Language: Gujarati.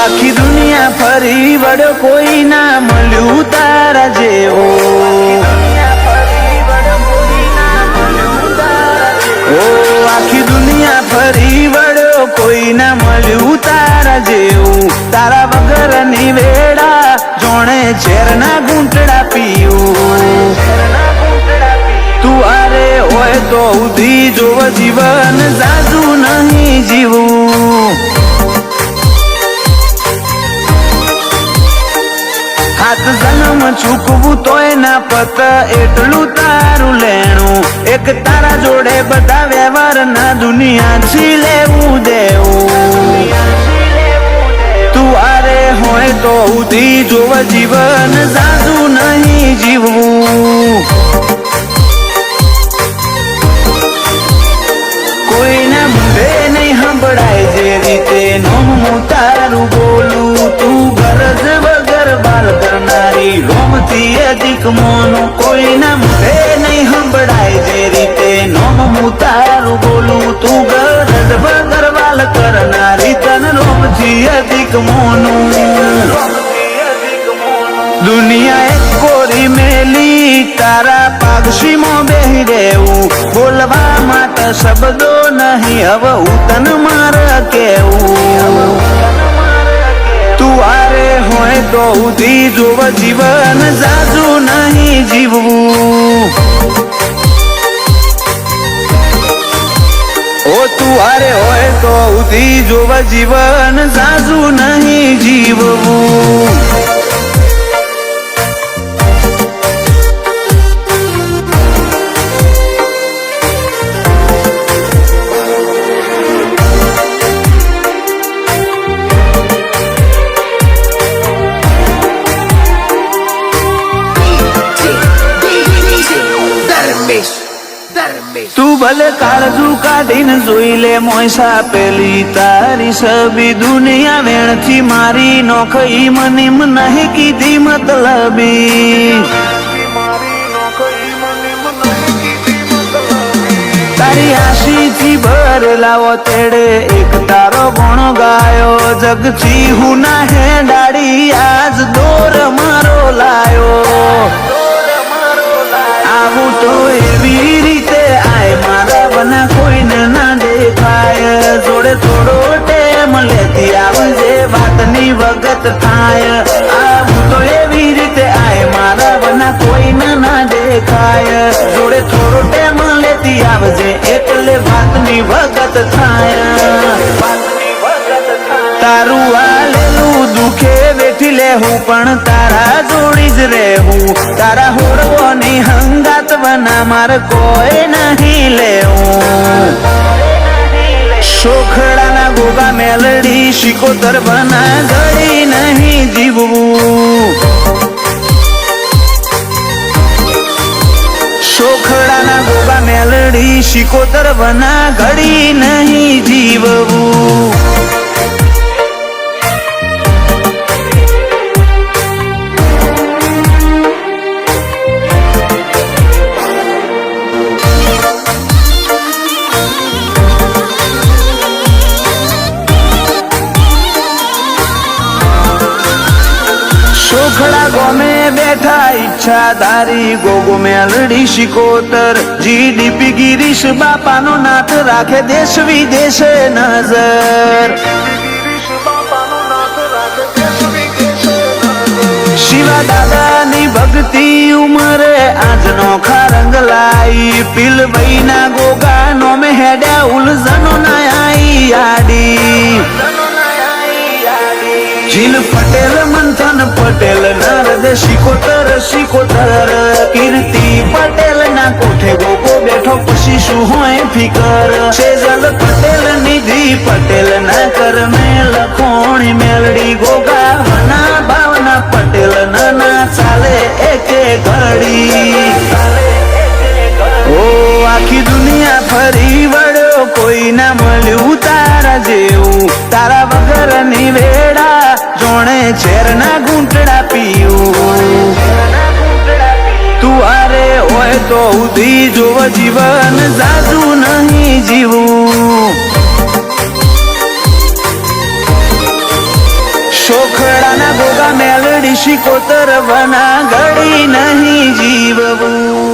આખી દુનિયા ફરી વળ્યો કોઈ ના મળ્યું તારા જેવો આખી દુનિયા ફરી વળ્યો કોઈ ના મળ્યું તારા જેવું તારા વગર ની વેડા જોણે ઝેરના ઘૂંટડા પીયું તું આરે હોય તો ઉધી જોવ જીવન જાજુ નહીં જીવું હાથ જન્મ ચૂકવું તોય ના પત એટલું તારું લેણું એક તારા જોડે બધા વ્યવહાર ના દુનિયા છી લેવું દેવું તું આરે હોય તો ઉધી જોવ જીવન જાજુ નહીં જીવવું કોઈના મુંડે નહીં સંભળાય જે રીતે નોમું તારું બોલું તું ગરજ વગર બાલ કરનારી રોમથી અધિક મોનું કોઈના મુંડે નહીં સંભળાય જે રીતે નોમું તારું બોલું તું ગરજ વગર બાલ કરનારી તન રોમથી અધિક મોનું દુનિયા એક કોરી મેલી તારા પાગશીમાં બેહી રહેવું બોલવા માટે શબ્દો નહીં હવે હું તન માર કેવું તું આરે હોય તો ઉધી જોવ જીવન જાજુ નહીં જીવવું ઓ તું આરે હોય તો ઉધી જોવ જીવન જાજુ નહીં જીવવું તું ભલે કાળજુ કાઢીને જોઈ લે મોયસા પેલી તારી સબી દુનિયા વેણથી મારી નોખઈ મની નહીં કીધી મતલબી તારી આશીથી ભરેલાવો તેડે એક તારો ગુણ ગાયો જગથી હું ના હે ડાળી આજ દોર મારો લાયો આવું તો એવી રીતે આય મારા બના કોઈને ના દેખાય જોડે થોડો ટેમ લેતી આવજે વાતની વગત થાય આવું તો એવી રીતે આય મારા બના કોઈને ના દેખાય જોડે થોડો ટેમ લેતી આવજે એટલે વાતની વગત થાય તારું આલેલું દુખે વેઠી લેવું પણ તારા જોડી જ રહેવું તારા હોડવોની હંગાત બના મારે કોઈ નહીં લેવું શોખડાના ગોગા મેલડી શિકોતર બના ગળી નહીં જીવવું શોખડાના ગોગા મેલડી શિકોતર બના ગળી નહીં જીવવું શોખડા ગોમે બેઠા ઈચ્છા ધારી ગોગો મેલડી શિકોતર જીડીપી ગિરીશ બાપાનો નાથ રાખે દેશ વિદેશે નજર શિવા દાદાની ભક્તિ ઉમરે આજનો ખારંગ લાઈ પીલભાઈ ના ગોગા નોમે હેડ્યા ઉલઝનો ના આઈ આડી જીલ પટેલ મંથન પટેલ નારદ શિકોતર શિકોતર કીર્તિ પટેલ ના કોઠે ગોગો બેઠો પછી શું હોય ફિકર સેજલ પટેલ નિધિ પટેલ ના કરમે લખોણી મેલડી ગોગા વના ભાવના પટેલ ના ચાલે એકે ઘડી ઓ આખી દુનિયા ફરી વળ્યો કોઈ ના મળ્યું તારા જેવું તારા વગર ની વેડા જોણે ઝેરના ઘૂંટડા પીયું તું આરે હોય તો ઉધી જોવ જીવન જાજુ નહીં જીવું ગળાના ગોગા મેલડી શિકોતર બના ગળી નહીં જીવવું.